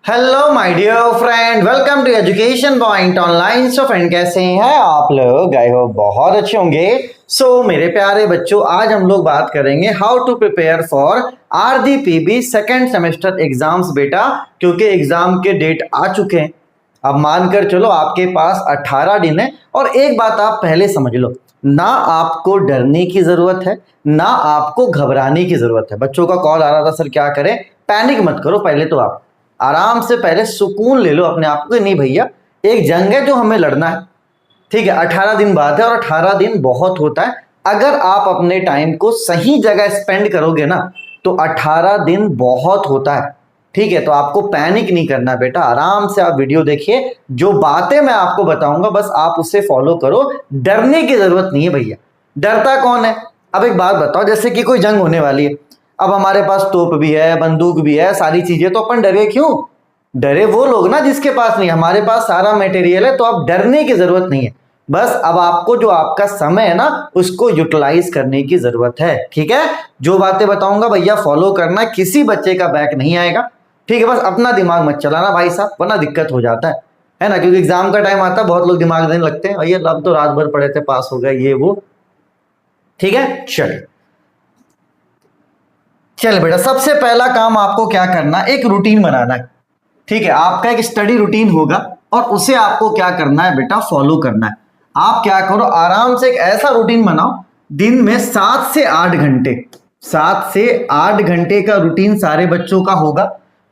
Hello my dear friend, welcome to education point online. So friend, कैसे हैं आप लोग? आई होप बहुत अच्छे होंगे। सो मेरे प्यारे बच्चों, आज हम लोग बात करेंगे how to prepare for RDPB second semester exams बेटा, क्योंकि एग्जाम के डेट आ चुके हैं। अब मानकर चलो आपके पास 18 दिन है। और एक बात आप पहले समझ लो, ना आपको डरने की जरूरत है, ना आपको घबराने की जरूरत है। बच्चों का कॉल आ रहा था, सर क्या करें? पैनिक मत करो, पहले तो आप आराम से पहले सुकून ले लो अपने आप को। नहीं भैया, एक जंग है जो हमें लड़ना है, ठीक है। 18 दिन बाद है और 18 दिन बहुत होता है। अगर आप अपने टाइम को सही जगह स्पेंड करोगे ना, तो 18 दिन बहुत होता है, ठीक है। तो आपको पैनिक नहीं करना बेटा, आराम से आप वीडियो देखिए। जो बातें मैं आपको बताऊंगा बस आप उसे फॉलो करो, डरने की जरूरत नहीं है भैया। डरता कौन है? अब एक बात बताओ, जैसे कि कोई जंग होने वाली है, अब हमारे पास तोप भी है, बंदूक भी है, सारी चीजें, तो अपन डरे क्यों? डरे वो लोग ना जिसके पास नहीं, हमारे पास सारा मटेरियल है, तो अब डरने की जरूरत नहीं है। बस अब आपको जो आपका समय है ना, उसको यूटिलाइज करने की जरूरत है, ठीक है। जो बातें बताऊंगा भैया फॉलो करना, किसी बच्चे का बैक नहीं आएगा, ठीक है। बस अपना दिमाग मत चलाना भाई साहब, वरना दिक्कत हो जाता है ना। क्योंकि एग्जाम का टाइम आता है, बहुत लोग दिमाग देने लगते हैं, भैया अब तो रात भर पढ़े थे, पास हो गए, ये वो, ठीक है। चल बेटा, सबसे पहला काम आपको क्या करना है, एक रूटीन बनाना है, ठीक है। आपका एक स्टडी रूटीन होगा और उसे आपको क्या करना है बेटा, फॉलो करना है। आप क्या करो, आराम से एक ऐसा रूटीन बनाओ, दिन में 7 से 8 घंटे, 7 से 8 घंटे का रूटीन सारे बच्चों का होगा,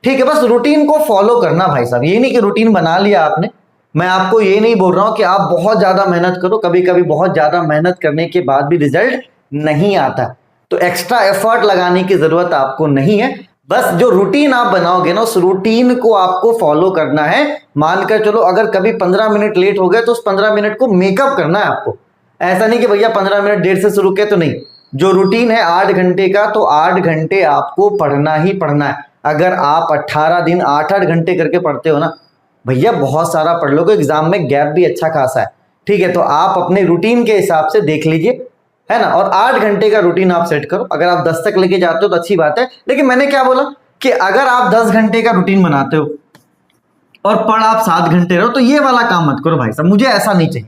ठीक है। बस रूटीन को फॉलो करना भाई साहब, ये नहीं कि रूटीन बना लिया आपने। मैं आपको ये नहीं बोल रहा हूं कि आप बहुत ज्यादा मेहनत करो, कभी कभी बहुत ज्यादा मेहनत करने के बाद भी रिजल्ट नहीं आता, तो एक्स्ट्रा एफर्ट लगाने की जरूरत आपको नहीं है। बस जो रूटीन आप बनाओगे ना, उस रूटीन को आपको फॉलो करना है। मानकर चलो अगर कभी 15 मिनट लेट हो गए तो उस 15 मिनट को मेकअप करना है आपको। ऐसा नहीं कि भैया 15 मिनट देर से शुरू किया तो नहीं। जो रूटीन है 8 घंटे का, तो 8 घंटे आपको पढ़ना ही पढ़ना है। अगर आप 18 दिन 8-8 घंटे करके पढ़ते हो ना भैया, बहुत सारा पढ़ लोगे, एग्जाम में गैप भी अच्छा खासा है, ठीक है। तो आप अपने रूटीन के हिसाब से देख लीजिए, है ना। और 8 घंटे का रूटीन आप सेट करो। अगर आप 10 तक लेके जाते हो तो अच्छी बात है, लेकिन मैंने क्या बोला कि अगर आप 10 घंटे का रूटीन बनाते हो और पढ़ आप 7 घंटे रहो, तो ये वाला काम मत करो भाई साहब। मुझे ऐसा नहीं चाहिए।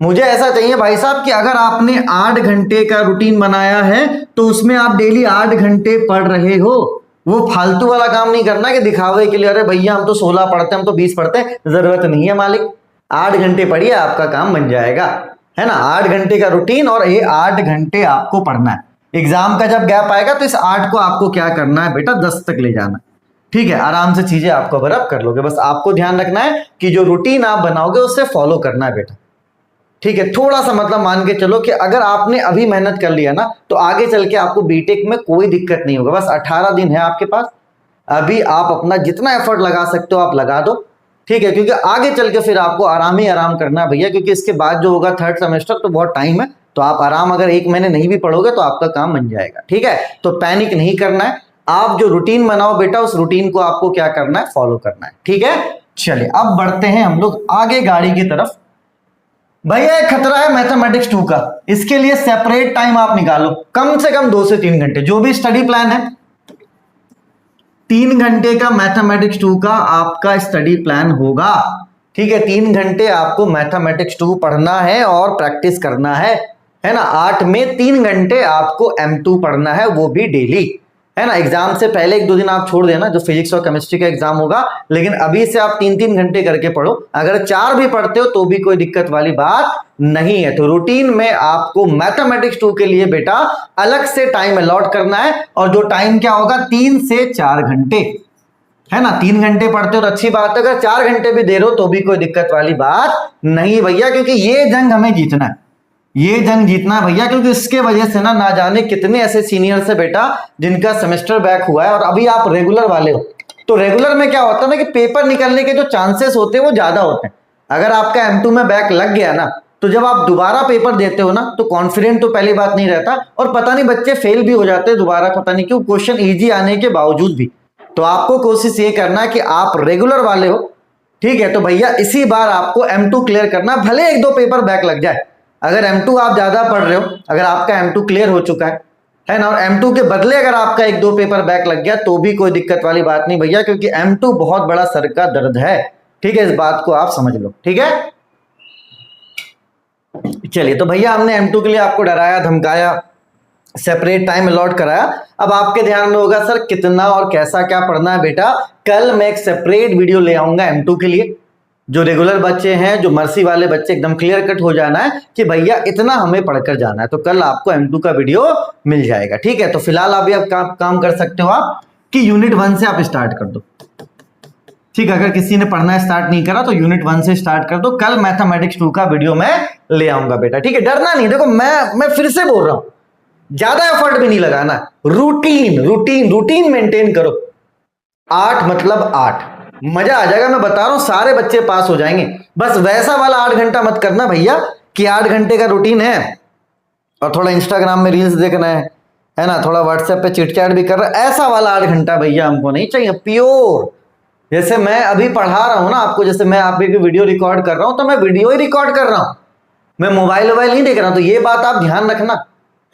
मुझे ऐसा चाहिए भाई साहब कि अगर आपने 8 घंटे का रूटीन बनाया है, तो उसमें आप डेली 8 घंटे पढ़ रहे हो। वो फालतू वाला काम नहीं करना कि दिखावे के लिए, अरे भैया हम तो 16 पढ़ते हैं, हम तो 20 पढ़ते हैं। जरूरत नहीं है मालिक, 8 घंटे पढ़िए, आपका काम बन जाएगा, है ना। 8 घंटे का रूटीन और ये 8 घंटे आपको पढ़ना है। एग्जाम का जब गैप आएगा तो इस 8 को आपको क्या करना है बेटा, 10 तक ले जाना, ठीक है। आराम से चीजें आप कवर अप कर लोगे। बस आपको ध्यान रखना है कि जो रूटीन आप बनाओगे उससे फॉलो करना है बेटा, ठीक है। थोड़ा सा मतलब मान के चलो कि अगर आपने अभी मेहनत कर लिया ना, तो आगे चल के आपको बीटेक में कोई दिक्कत नहीं होगा। बस 18 दिन है आपके पास, अभी आप अपना जितना एफर्ट लगा सकते हो आप लगा दो, ठीक है। क्योंकि आगे चल के फिर आपको आराम ही आराम करना है भैया, क्योंकि इसके बाद जो होगा 3rd सेमेस्टर, तो बहुत टाइम है। तो आप आराम, अगर 1 महीने नहीं भी पढ़ोगे तो आपका काम बन जाएगा, ठीक है। तो पैनिक नहीं करना है। आप जो रूटीन बनाओ बेटा, उस रूटीन को आपको क्या करना है, फॉलो करना है, ठीक है। चलिए अब बढ़ते हैं हम लोग आगे गाड़ी की तरफ। भैया एक खतरा है मैथमेटिक्स 2 का, इसके लिए सेपरेट टाइम आप निकालो, कम से कम 2 से 3 घंटे। जो भी स्टडी प्लान है, 3 घंटे का मैथमेटिक्स 2 का आपका स्टडी प्लान होगा, ठीक है। 3 घंटे आपको मैथमेटिक्स 2 पढ़ना है और प्रैक्टिस करना है ना। 8 में 3 घंटे आपको M2 पढ़ना है, वो भी डेली, है ना। एग्जाम से पहले 1-2 दिन आप छोड़ देना, जो फिजिक्स और केमिस्ट्री का एग्जाम होगा, लेकिन अभी से आप 3-3 घंटे करके पढ़ो। अगर 4 भी पढ़ते हो तो भी कोई दिक्कत वाली बात नहीं है। तो रूटीन में आपको मैथमेटिक्स 2 के लिए बेटा अलग से टाइम अलॉट करना है, और जो टाइम क्या होगा, 3 से 4 घंटे, है ना। 3 घंटे पढ़ते हो तो अच्छी बात है, अगर 4 घंटे भी दे रहे हो तो भी कोई दिक्कत वाली बात नहीं भैया, क्योंकि ये जंग हमें जीतना है, ये जंग जीतना है भैया। क्योंकि इसके वजह से ना जाने कितने ऐसे सीनियर से बेटा जिनका सेमेस्टर बैक हुआ है, और अभी आप रेगुलर वाले हो। तो रेगुलर में क्या होता है ना कि पेपर निकलने के जो चांसेस होते हैं वो ज्यादा होते हैं। अगर आपका M2 में बैक लग गया ना, तो जब आप दोबारा पेपर देते हो ना, तो कॉन्फिडेंट तो पहली बात नहीं रहता, और पता नहीं बच्चे फेल भी हो जाते हैं दोबारा, पता नहीं क्यों, क्वेश्चन इजी आने के बावजूद भी। तो आपको कोशिश ये करना है कि आप रेगुलर वाले हो, ठीक है। तो भैया इसी बार आपको M2 क्लियर करना, भले 1-2 पेपर बैक लग जाए। अगर M2 आप ज्यादा पढ़ रहे हो, अगर आपका M2 क्लियर हो चुका है ना। और M2 के बदले अगर आपका 1-2 पेपर बैक लग गया तो भी कोई दिक्कत वाली बात नहीं भैया, क्योंकि M2 बहुत बड़ा सर का दर्द है। ठीक है, इस बात को आप समझ लो। ठीक है, चलिए, तो भैया हमने M2 के लिए आपको डराया धमकाया, सेपरेट टाइम अलॉट कराया। अब आपके ध्यान में होगा सर कितना और कैसा क्या पढ़ना है। बेटा कल मैं एक सेपरेट वीडियो ले आऊंगा M2 के लिए। जो रेगुलर बच्चे हैं, जो मर्सी वाले बच्चे, एकदम क्लियर कट हो जाना है कि भैया इतना हमें पढ़कर जाना है, तो कल आपको M2 का वीडियो मिल जाएगा। ठीक है, तो फिलहाल अभी आप काम कर सकते हो आप कि यूनिट 1 से आप स्टार्ट कर दो। ठीक है, अगर किसी ने पढ़ना स्टार्ट नहीं करा तो यूनिट 1 से स्टार्ट कर दो। कल मैथमेटिक्स 2 का वीडियो मैं ले आऊंगा बेटा। ठीक है, डरना नहीं। देखो मैं फिर से बोल रहा हूं, ज्यादा एफर्ट भी नहीं लगाना, रूटीन रूटीन रूटीन मेंटेन करो। 8 मतलब 8, मजा आ जाएगा। मैं बता रहा हूं सारे बच्चे पास हो जाएंगे। बस वैसा वाला 8 घंटा मत करना भैया कि 8 घंटे का रूटीन है और थोड़ा इंस्टाग्राम में रील्स देखना है ना, थोड़ा व्हाट्सएप पे चिट चैट भी कर रहा है। ऐसा वाला 8 घंटा भैया हमको नहीं चाहिए। प्योर, जैसे मैं अभी पढ़ा रहा हूं ना आपको, जैसे मैं आप भी वीडियो रिकॉर्ड कर रहा हूं तो मैं वीडियो ही रिकॉर्ड कर रहा हूं, मैं मोबाइल नहीं देख रहा हूं। तो ये बात आप ध्यान रखना,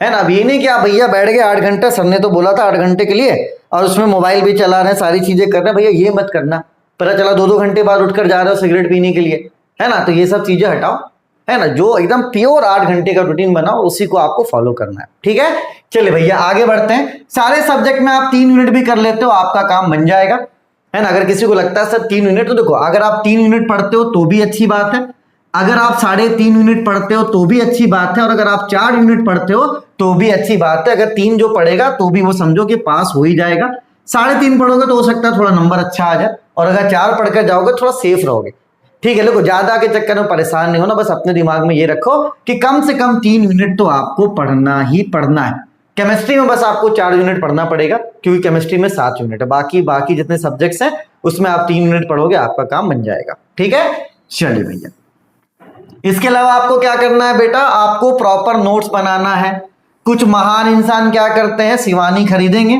है ना। अब ये नहीं कि आप भैया बैठ गए 8 घंटे, सर ने तो बोला था 8 घंटे के लिए, और उसमें मोबाइल भी चला रहे हैं, सारी चीजें कर रहे हैं। भैया ये मत करना। पता चला 2-2 घंटे बाद उठकर जा रहे हो सिगरेट पीने के लिए, है ना। तो ये सब चीजें हटाओ, है ना। जो एकदम प्योर 8 घंटे का रूटीन बनाओ, उसी को आपको फॉलो करना है। ठीक है, चलिए भैया आगे बढ़ते हैं। सारे सब्जेक्ट में आप 3 यूनिट भी कर लेते हो, आपका काम बन जाएगा, है ना। अगर किसी को लगता है सर 3 यूनिट, तो देखो अगर आप 3 यूनिट पढ़ते हो तो भी अच्छी बात है, अगर आप 3.5 यूनिट पढ़ते हो तो भी अच्छी बात है, और अगर आप 4 यूनिट पढ़ते हो तो भी अच्छी बात है। अगर 3 जो पढ़ेगा तो भी वो समझो कि पास हो ही जाएगा। 3.5 पढ़ोगे तो हो सकता है थोड़ा नंबर अच्छा आ जाए, और अगर 4 पढ़कर जाओगे थोड़ा सेफ रहोगे। ठीक है, देखो ज्यादा के चक्कर में परेशान नहीं होना, बस अपने दिमाग में ये रखो कि कम से कम 3 यूनिट तो आपको पढ़ना ही पढ़ना है। केमिस्ट्री में बस आपको 4 यूनिट पढ़ना पड़ेगा, क्योंकि केमिस्ट्री में 7 यूनिट है। बाकी जितने सब्जेक्ट्स हैं उसमें आप 3 यूनिट पढ़ोगे, आपका काम बन जाएगा। ठीक है, चलिए भैया, इसके अलावा आपको क्या करना है बेटा, आपको प्रॉपर नोट्स बनाना है। कुछ महान इंसान क्या करते हैं, शिवानी खरीदेंगे,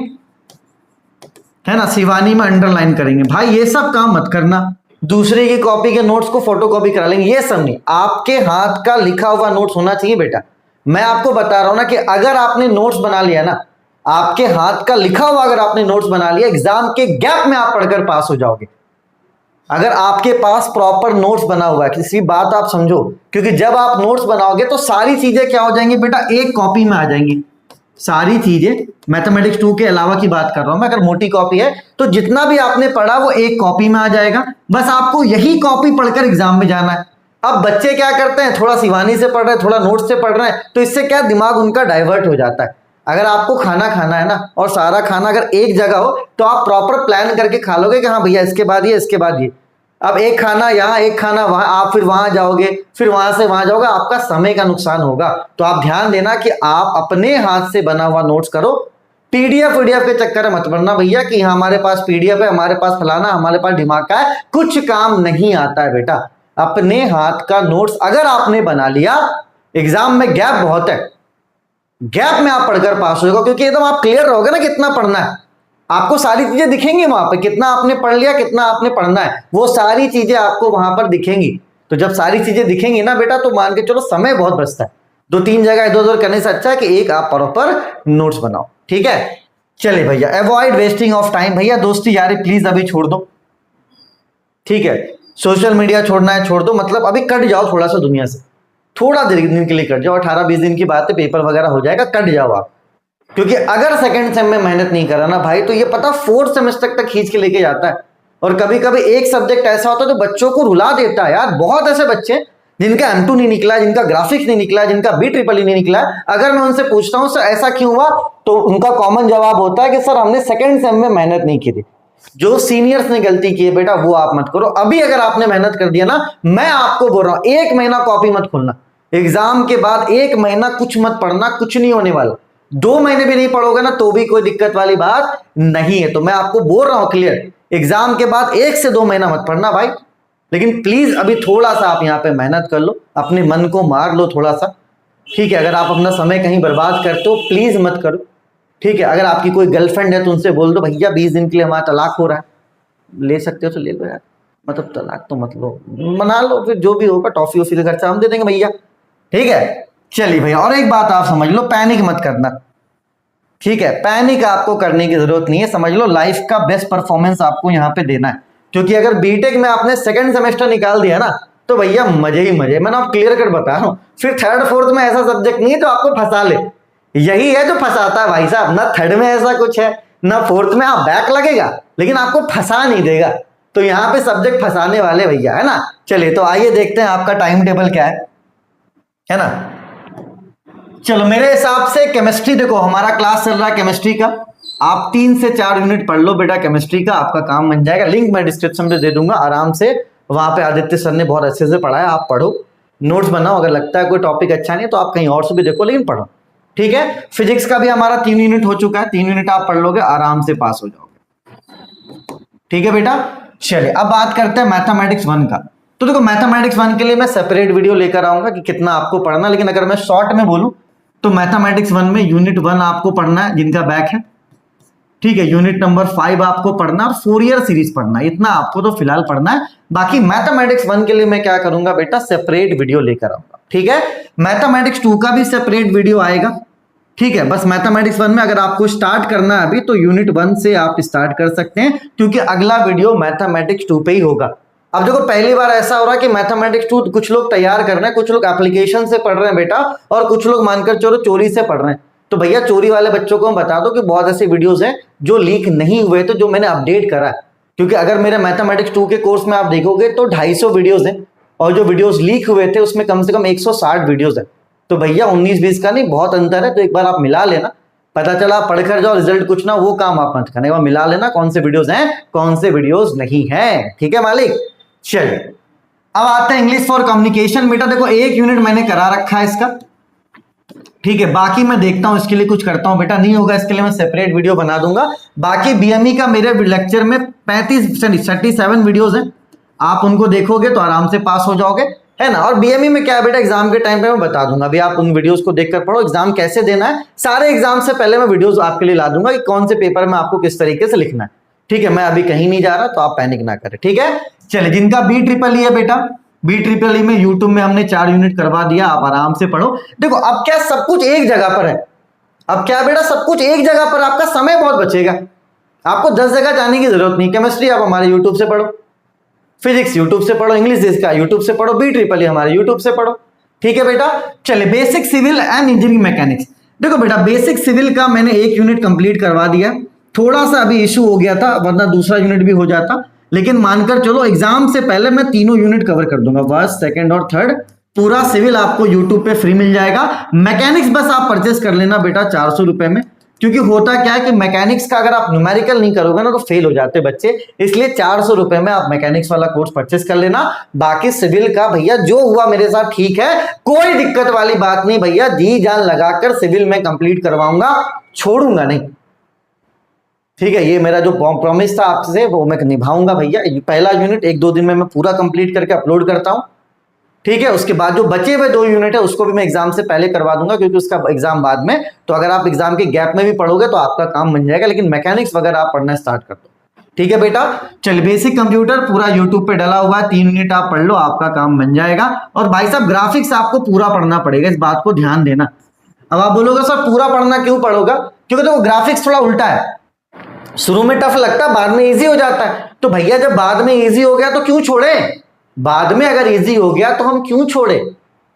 है ना, शिवानी में अंडरलाइन करेंगे। भाई ये सब काम मत करना। दूसरे की कॉपी के नोट्स को फोटोकॉपी करा लेंगे, ये सब नहीं। आपके हाथ का लिखा हुआ नोट्स होना चाहिए बेटा। मैं आपको बता रहा हूं ना कि अगर आपने नोट्स बना लिया ना, आपके हाथ का लिखा हुआ अगर आपने नोट्स बना लिया, एग्जाम के गैप में आप पढ़कर पास हो जाओगे। अगर आपके पास प्रॉपर नोट्स बना हुआ है, किसी बात आप समझो, क्योंकि जब आप नोट्स बनाओगे तो सारी चीजें क्या हो जाएंगी बेटा, एक कॉपी में आ जाएंगी। सारी चीजें मैथमेटिक्स 2 के अलावा की बात कर रहा हूं मैं। अगर मोटी कॉपी है तो जितना भी आपने पढ़ा वो एक कॉपी में आ जाएगा। बस आपको यही कॉपी पढ़कर एग्जाम में जाना है। अब बच्चे क्या करते हैं, थोड़ा शिवानी से पढ़ रहे हैं, थोड़ा नोट्स से पढ़ रहे हैं, तो इससे क्या दिमाग उनका डाइवर्ट हो जाता है। अगर आपको खाना खाना है ना, और सारा खाना अगर एक जगह हो तो आप प्रॉपर प्लान करके खा लोगे कि हाँ भैया इसके बाद ये, इसके बाद ये। अब एक खाना यहाँ, एक खाना वहां, आप फिर वहां जाओगे, फिर वहां से वहां जाओगे, आपका समय का नुकसान होगा। तो आप ध्यान देना कि आप अपने हाथ से बना हुआ नोट्स करो। पीडीएफ के चक्कर में मत पड़ना भैया कि हमारे पास पीडीएफ है, हमारे पास फलाना, हमारे पास दिमाग का है, कुछ काम नहीं आता है बेटा। अपने हाथ का नोट्स अगर आपने बना लिया, एग्जाम में गैप बहुत है, गैप में आप पढ़कर पास होगा, क्योंकि एकदम आप क्लियर रहोगे ना कितना पढ़ना है। आपको सारी चीजें दिखेंगी वहां पर, कितना आपने पढ़ लिया, कितना आपने पढ़ना है, वो सारी चीजें आपको वहां पर दिखेंगी। तो जब सारी चीजें दिखेंगी ना बेटा, तो मान के चलो समय बहुत बचता है। 2-3 जगह इधर उधर करने से अच्छा है कि एक आप प्रॉपर नोट्स बनाओ। ठीक है, चलिए भैया, अवॉइड वेस्टिंग ऑफ टाइम। भैया दोस्ती यारी प्लीज अभी छोड़ दो। ठीक है, सोशल मीडिया छोड़ना है छोड़ दो, मतलब अभी कट जाओ थोड़ा सा दुनिया से, थोड़ा दिन के लिए कट जाओ। 18-20 दिन की बात है, पेपर वगैरह हो जाएगा, कट जाओ आप। क्योंकि अगर सेकंड सेम में मेहनत नहीं करा ना भाई, तो ये पता 4th सेमेस्टर तक खींच के लेके जाता है। और कभी कभी एक सब्जेक्ट ऐसा होता है जो बच्चों को रुला देता है यार। बहुत ऐसे बच्चे जिनका M2 नहीं निकला, जिनका ग्राफिक्स नहीं निकला, जिनका BEEE नहीं निकला, अगर मैं उनसे पूछता हूं सर ऐसा क्यों हुआ, तो उनका कॉमन जवाब होता है कि सर हमने सेकंड सेम में मेहनत नहीं की थी। जो सीनियर्स ने गलती की है बेटा वो आप मत करो। अभी अगर आपने मेहनत कर दिया ना, मैं आपको बोल रहा हूं 1 महीना कॉपी मत खोलना। एग्जाम के बाद 1 महीना कुछ मत पढ़ना, कुछ नहीं होने वाला। 2 महीने भी नहीं पढ़ोगे ना तो भी कोई दिक्कत वाली बात नहीं है। तो मैं आपको बोल रहा हूं क्लियर, एग्जाम के बाद 1 से 2 महीना मत पढ़ना भाई। लेकिन प्लीज अभी थोड़ा सा आप यहाँ पे मेहनत कर लो, अपने मन को मार लो थोड़ा सा। ठीक है, अगर आप अपना समय कहीं बर्बाद करते हो प्लीज मत करो। ठीक है, अगर आपकी कोई गर्लफ्रेंड है तो उनसे बोल दो भैया 20 दिन के लिए हमारा तलाक हो रहा है, ले सकते हो तो ले लो यार, मतलब तलाक तो मत लो, मना लो, फिर जो भी होगा टॉफी वॉफी का खर्चा हम दे देंगे भैया। ठीक है, चलिए भैया, और एक बात आप समझ लो, पैनिक मत करना। ठीक है, पैनिक आपको करने की जरूरत नहीं है, समझ लो लाइफ का बेस्ट परफॉर्मेंस आपको यहाँ पे देना है। क्योंकि अगर बीटेक में आपने सेकंड सेमेस्टर निकाल दिया ना तो भैया मजे ही मजे, मैंने आप क्लियर कर बता रहा हूं। फिर थर्ड फोर्थ में ऐसा सब्जेक्ट नहीं है जो आपको फंसा ले, यही है जो फंसाता है भाई साहब। ना थर्ड में ऐसा कुछ है ना फोर्थ में, आप बैक लगेगा लेकिन आपको फंसा नहीं देगा। तो यहाँ पे सब्जेक्ट फंसाने वाले भैया है ना। चलिए तो आइए देखते हैं आपका टाइम टेबल क्या है ना। चलो मेरे हिसाब से केमिस्ट्री, देखो हमारा क्लास चल रहा है केमिस्ट्री का, आप 3 से 4 यूनिट पढ़ लो बेटा केमिस्ट्री का, आपका काम बन जाएगा। लिंक मैं डिस्क्रिप्शन में दे दूंगा, आराम से वहां पे आदित्य सर ने बहुत अच्छे से पढ़ाया, आप पढ़ो, नोट्स बनाओ। अगर लगता है कोई टॉपिक अच्छा नहीं तो आप कहीं और से भी देखो, लेकिन पढ़ो, ठीक है। फिजिक्स का भी हमारा 3 यूनिट हो चुका है, 3 यूनिट आप पढ़ लोगे, आराम से पास हो जाओगे, ठीक है बेटा। चलिए अब बात करते हैं मैथमेटिक्स 1 का। तो देखो मैथमेटिक्स 1 के लिए मैं सेपरेट वीडियो लेकर आऊंगा कि कितना आपको पढ़ना, लेकिन अगर मैं शॉर्ट में बोलूं तो मैथमेटिक्स 1 में यूनिट 1 आपको पढ़ना है जिनका बैक है, ठीक है। यूनिट नंबर 5 आपको पढ़ना और 4 ईयर सीरीज पढ़ना है, इतना आपको तो फिलहाल पढ़ना है। बाकी मैथमेटिक्स 1 के लिए मैं क्या करूंगा बेटा, सेपरेट वीडियो लेकर आऊंगा, ठीक है। मैथमेटिक्स 2 का भी सेपरेट वीडियो आएगा, ठीक है। बस मैथमेटिक्स 1 में अगर आपको स्टार्ट करना है अभी तो यूनिट 1 से आप स्टार्ट कर सकते हैं, क्योंकि अगला वीडियो मैथमेटिक्स 2 पे ही होगा। अब देखो पहली बार ऐसा हो रहा है कि मैथमेटिक्स 2 कुछ लोग तैयार कर रहे हैं, कुछ लोग एप्लीकेशन से पढ़ रहे हैं बेटा, और कुछ लोग मानकर चलो चोरी से पढ़ रहे हैं। तो भैया चोरी वाले बच्चों को बता दो कि बहुत ऐसे वीडियोस हैं जो लीक नहीं हुए थे, जो मैंने अपडेट करा है। क्योंकि अगर मेरे मैथमेटिक्स 2 के कोर्स में आप देखोगे तो 250 वीडियोस हैं, और जो वीडियोस लीक हुए थे उसमें कम से कम 160 वीडियोस है। तो भैया 19-20 का नहीं, बहुत अंतर है। तो एक बार आप मिला लेना, पता चला पढ़कर जाओ रिजल्ट कुछ ना, वो काम आप मत करना, मिला लेना कौन से वीडियोस हैं कौन से वीडियोस नहीं है, ठीक है मालिक। चलिए अब आते हैं इंग्लिश फॉर कम्युनिकेशन। बेटा देखो 1 यूनिट मैंने करा रखा है इसका, ठीक है। बाकी मैं देखता हूं इसके लिए कुछ करता हूं बेटा, नहीं होगा इसके लिए मैं सेपरेट वीडियो बना दूंगा। बाकी बीएमई का मेरे लेक्चर में 37 वीडियोस हैं, आप उनको देखोगे तो आराम से पास हो जाओगे, है ना। और बीएमई में क्या है बेटा, एग्जाम के टाइम पे मैं बता दूंगा, अभी आप उन वीडियोस को देखकर पढ़ो, एग्जाम कैसे देना है सारे एग्जाम से पहले मैं वीडियोस आपके लिए ला दूंगा कि कौन से पेपर में आपको किस तरीके से लिखना है, ठीक है। मैं अभी कहीं नहीं जा रहा तो आप पैनिक ना करें, ठीक है। चलिए जिनका BEEE है बेटा, BEEE में यूट्यूब में हमने 4 यूनिट करवा दिया, आप आराम से पढ़ो। देखो अब क्या सब कुछ एक जगह पर है, अब क्या बेटा सब कुछ एक जगह पर, आपका समय बहुत बचेगा, आपको 10 जगह जाने की जरूरत नहीं। केमिस्ट्री आप हमारे यूट्यूब से पढ़ो, फिजिक्स यूट्यूब से पढ़ो, इंग्लिश का यूट्यूब से पढ़ो, BEEE हमारे यूट्यूब से पढ़ो, ठीक है बेटा। चलिए basic civil and engineering mechanics. देखो बेटा बेसिक सिविल का मैंने 1 यूनिट कंप्लीट करवा दिया, थोड़ा सा अभी इशू हो गया था, वरना दूसरा यूनिट भी हो जाता, लेकिन मानकर चलो एग्जाम से पहले मैं तीनों यूनिट कवर कर दूंगा, फर्स्ट सेकंड और थर्ड। पूरा सिविल आपको यूट्यूब पे फ्री मिल जाएगा। मैकेनिक्स बस आप परचेस कर लेना बेटा 400 रुपए में, क्योंकि होता क्या है कि मैकेनिक्स का अगर आप न्यूमेरिकल नहीं करोगे ना तो फेल हो जाते बच्चे, इसलिए 400 रुपए में आप मैकेनिक्स वाला कोर्स परचेस कर लेना। बाकी सिविल का भैया जो हुआ मेरे साथ ठीक है, कोई दिक्कत वाली बात नहीं भैया, जी जान लगाकर सिविल में कंप्लीट करवाऊंगा, छोड़ूंगा नहीं, ठीक है। ये मेरा जो प्रॉमिस था आपसे वो मैं निभाऊंगा भैया। पहला यूनिट 1-2 दिन में मैं पूरा कंप्लीट करके अपलोड करता हूं, ठीक है। उसके बाद जो बचे हुए 2 यूनिट है उसको भी मैं एग्जाम से पहले करवा दूंगा, क्योंकि उसका एग्जाम बाद में, तो अगर आप एग्जाम के गैप में भी पढ़ोगे तो आपका काम बन जाएगा, लेकिन मैकेनिक्स वगैरह आप पढ़ना स्टार्ट कर दो, ठीक है बेटा। चलिए बेसिक कंप्यूटर पूरा यूट्यूब पे डला हुआ है, 3 यूनिट आप पढ़ लो, आपका काम बन जाएगा। और भाई साहब ग्राफिक्स आपको पूरा पढ़ना पड़ेगा, इस बात को ध्यान देना। अब आप बोलोगे सर पूरा पढ़ना क्यों पढ़ोगा, क्योंकि देखो ग्राफिक्स थोड़ा उल्टा है, शुरू में टफ लगता है बाद में इजी हो जाता है। तो भैया जब बाद में इजी हो गया तो क्यों छोड़े, बाद में अगर इजी हो गया तो हम क्यों छोड़े,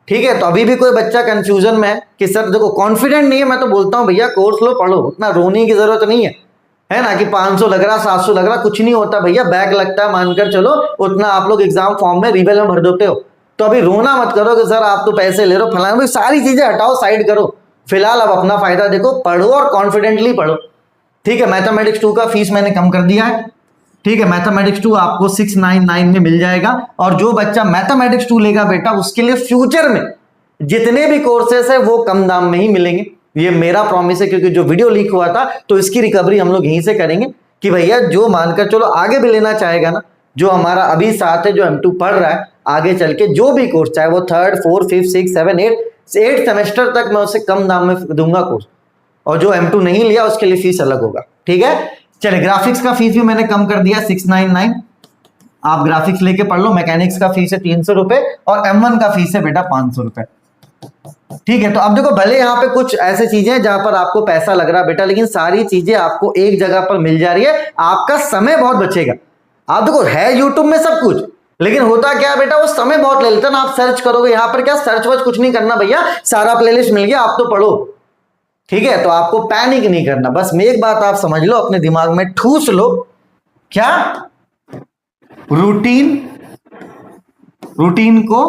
ठीक है। तो अभी भी कोई बच्चा कंफ्यूजन में है कि सर देखो कॉन्फिडेंट नहीं है, मैं तो बोलता हूं भैया कोर्स लो पढ़ो, उतना रोने की जरूरत नहीं है ना, कि 500 लग रहा 700 लग रहा, कुछ नहीं होता भैया, बैक लगता है मानकर चलो, उतना आप लोग एग्जाम फॉर्म में रिवेल में भर देते हो। तो अभी रोना मत करो कि सर आप तो पैसे ले रहे हो फलाना, सारी चीजें हटाओ साइड करो, फिलहाल अब अपना फायदा देखो, पढ़ो और कॉन्फिडेंटली पढ़ो, ठीक है। मैथमेटिक्स 2 का फीस मैंने कम कर दिया है, ठीक है। मैथमेटिक्स 2 आपको 699 में मिल जाएगा। और जो बच्चा मैथमेटिक्स 2 लेगा बेटा उसके लिए फ्यूचर में जितने भी कोर्सेस है वो कम दाम में ही मिलेंगे, ये मेरा प्रॉमिस है। क्योंकि जो वीडियो लीक हुआ था तो इसकी रिकवरी हम लोग यहीं से करेंगे, कि भैया जो मानकर चलो आगे भी लेना चाहेगा ना, जो हमारा अभी साथ है जो M2 पढ़ रहा है, आगे चल के जो भी कोर्स चाहे वो 3rd 4th 5th 6th 7th 8th semester तक मैं उसे कम दाम में दूंगा कोर्स, और जो M2 नहीं लिया उसके लिए फीस अलग होगा, ठीक है। चलिए ग्राफिक्स का फीस भी मैंने कम कर दिया 699, आप ग्राफिक्स लेके पढ़ लो। मैकेनिक्स का फीस है 300 रुपए और M1 का फीस है बेटा 500 रुपए, ठीक है, तो अब देखो भले यहाँ पे कुछ ऐसी चीजें हैं जहां पर आपको पैसा लग रहा है बेटा, लेकिन सारी चीजें आपको एक जगह पर मिल जा रही है, आपका समय बहुत बचेगा। आप देखो है यूट्यूब में सब कुछ, लेकिन होता क्या है बेटा, वो समय बहुत ले लेता है ना। आप सर्च करोगे यहाँ पर, क्या सर्च वर्च कुछ नहीं करना भैया, सारा प्लेलिस्ट मिल गया, आप तो पढ़ो। ठीक है, तो आपको पैनिक नहीं करना, बस में एक बात आप समझ लो, अपने दिमाग में ठूस लो, क्या रूटीन को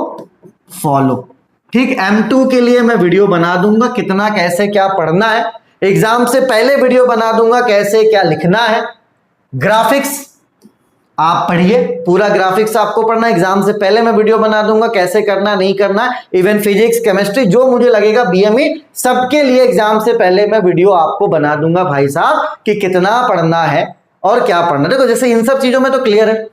फॉलो। ठीक, M2 के लिए मैं वीडियो बना दूंगा, कितना कैसे क्या पढ़ना है, एग्जाम से पहले वीडियो बना दूंगा कैसे क्या लिखना है। ग्राफिक्स आप पढ़िए, पूरा ग्राफिक्स आपको पढ़ना है, एग्जाम से पहले मैं वीडियो बना दूंगा कैसे करना नहीं करना है। इवन फिजिक्स केमिस्ट्री जो मुझे लगेगा BME सबके लिए एग्जाम से पहले मैं वीडियो आपको बना दूंगा भाई साहब, कि कितना पढ़ना है और क्या पढ़ना है। देखो जैसे इन सब चीजों में तो क्लियर है,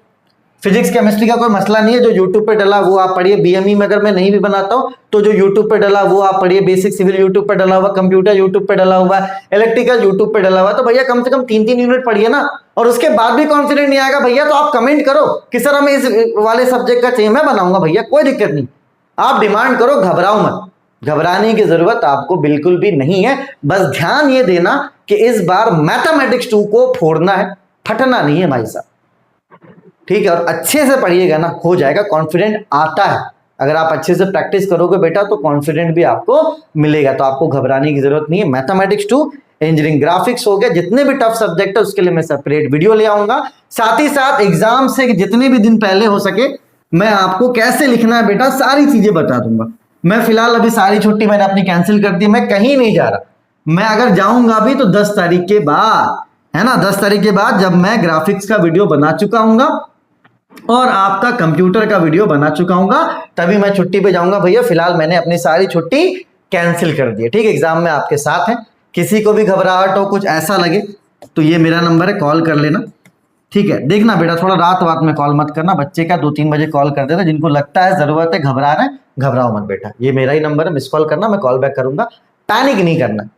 फिजिक्स केमिस्ट्री का कोई मसला नहीं है, जो यूट्यूब पे डला वो आप पढ़िए। BME में अगर मैं नहीं भी बनाता हूं तो जो यूट्यूब पे डला वो आप पढ़िए। बेसिक सिविल यूट्यूब पे डला हुआ, कंप्यूटर यूट्यूब पे डला हुआ, इलेक्ट्रिकल यूट्यूब पे डला हुआ, तो भैया कम से कम 3-3 यूनिट पढ़िए ना। और उसके बाद भी कॉन्फिडेंट नहीं आएगा भैया, तो आप कमेंट करो कि सर हमें इस वाले सब्जेक्ट का चाहिए, मैं बनाऊंगा भैया, कोई दिक्कत नहीं। आप डिमांड करो, घबराओ मत, घबराने की जरूरत आपको बिल्कुल भी नहीं है। बस ध्यान ये देना कि इस बार मैथमेटिक्स 2 को फोड़ना है, फटना नहीं है भाई साहब। ठीक है, और अच्छे से पढ़िएगा ना, हो जाएगा, कॉन्फिडेंट आता है। अगर आप अच्छे से प्रैक्टिस करोगे बेटा तो कॉन्फिडेंट भी आपको मिलेगा, तो आपको घबराने की जरूरत नहीं है। मैथमेटिक्स 2, इंजीनियरिंग ग्राफिक्स हो गया, जितने भी टफ सब्जेक्ट है उसके लिए मैं सेपरेट वीडियो ले आऊंगा। साथ ही साथ एग्जाम से जितने भी दिन पहले हो सके मैं आपको कैसे लिखना है बेटा सारी चीजें बता दूंगा। मैं फिलहाल अभी सारी छुट्टी मैंने अपनी कैंसिल कर दी, मैं कहीं नहीं जा रहा। मैं अगर जाऊंगा भी तो 10 तारीख के बाद, है ना, 10 तारीख के बाद जब मैं ग्राफिक्स का वीडियो बना चुका हूंगा और आपका कंप्यूटर का वीडियो बना चुका हूंगा, तभी मैं छुट्टी पे जाऊंगा भैया। फिलहाल मैंने अपनी सारी छुट्टी कैंसिल कर दी है। ठीक है, एग्जाम में आपके साथ है, किसी को भी घबराहट हो, कुछ ऐसा लगे तो ये मेरा नंबर है, कॉल कर लेना। ठीक है, देखना बेटा थोड़ा रात में कॉल मत करना, बच्चे का 2-3 बजे कॉल कर देना, जिनको लगता है जरूरत है, घबरा रहे हैं, घबराओ मत बेटा, ये मेरा ही नंबर है, मिस कॉल करना, मैं कॉल बैक करूंगा, पैनिक नहीं करना।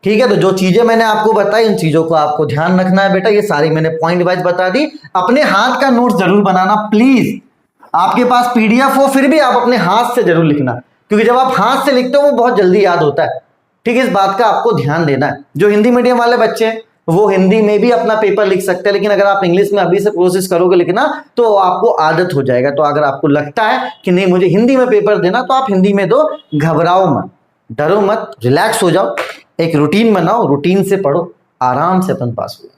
ठीक है, तो जो चीजें मैंने आपको बताई इन चीजों को आपको ध्यान रखना है बेटा, ये सारी मैंने पॉइंट वाइज बता दी। अपने हाथ का नोट जरूर बनाना प्लीज, आपके पास PDF हो फिर भी आप अपने हाथ से जरूर लिखना, क्योंकि जब आप हाथ से लिखते हो वो बहुत जल्दी याद होता है। ठीक है, इस बात का आपको ध्यान देना है। जो हिंदी मीडियम वाले बच्चे हैं वो हिंदी में भी अपना पेपर लिख सकते हैं, लेकिन अगर आप इंग्लिश में अभी से कोशिश करोगे लिखना तो आपको आदत हो जाएगा। तो अगर आपको लगता है कि नहीं मुझे हिंदी में पेपर देना, तो आप हिंदी में दो, घबराओ मत, डरो मत, रिलैक्स हो जाओ, एक रूटीन बनाओ, रूटीन से पढ़ो, आराम से अपन पास हो।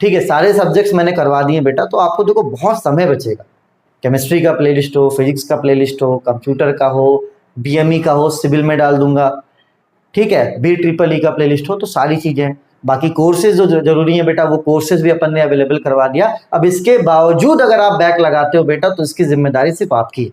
ठीक है, सारे सब्जेक्ट्स मैंने करवा दिए बेटा, तो आपको देखो बहुत समय बचेगा। केमिस्ट्री का प्लेलिस्ट हो, फिजिक्स का प्लेलिस्ट हो, कंप्यूटर का हो, BME का हो, सिविल में डाल दूंगा। ठीक है, BEEE का प्लेलिस्ट हो, तो सारी चीजें हैं। बाकी कोर्सेज जो जरूरी है बेटा वो कोर्सेज भी अपन ने अवेलेबल करवा दिया। अब इसके बावजूद अगर आप बैक लगाते हो बेटा तो इसकी जिम्मेदारी सिर्फ आपकी है।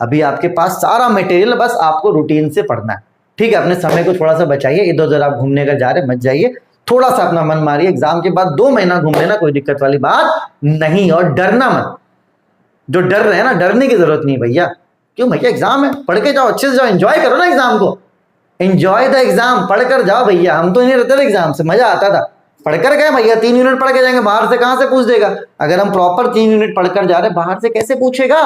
अभी आपके पास सारा मटेरियल, बस आपको रूटीन से पढ़ना है। ठीक है, अपने समय को थोड़ा सा बचाइए, इधर उधर आप घूमने का जा रहे मत जाइए, थोड़ा सा अपना मन मारिए। एग्जाम के बाद 2 महीना घूम लेना, कोई दिक्कत वाली बात नहीं। और डरना मत, जो डर रहे हैं ना, डरने की जरूरत नहीं भैया। क्यों भैया, एग्जाम है, पढ़ के जाओ, अच्छे से जाओ, एंजॉय करो ना एग्जाम को, एंजॉय द एग्जाम, पढ़कर जाओ भैया। हम तो नहीं रहते थे एग्जाम से, मजा आता था, पढ़कर गए भैया, 3 यूनिट पढ़ के जाएंगे, बाहर से कहां से पूछ देगा। अगर हम प्रॉपर 3 यूनिट पढ़कर जा रहे, बाहर से कैसे पूछेगा।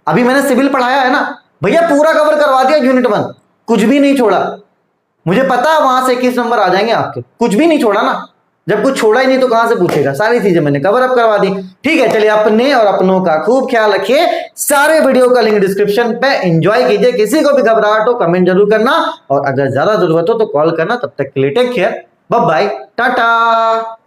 अभी मैंने सिविल पढ़ाया है ना भैया, पूरा कवर करवा दिया यूनिट 1, कुछ भी नहीं छोड़ा। मुझे पता है वहां से 21 नंबर आ जाएंगे आपके, कुछ भी नहीं छोड़ा ना। जब कुछ छोड़ा ही नहीं तो कहां से पूछेगा, सारी चीजें मैंने कवर अप करवा दी। ठीक है, चलिए अपने और अपनों का खूब ख्याल रखिए। सारे वीडियो का लिंक डिस्क्रिप्शन पे, एंजॉय कीजिए। किसी को भी घबराहट हो कमेंट जरूर करना, और अगर ज्यादा जरूरत हो तो कॉल करना। तब तक के लिए take care, bye bye, Tata.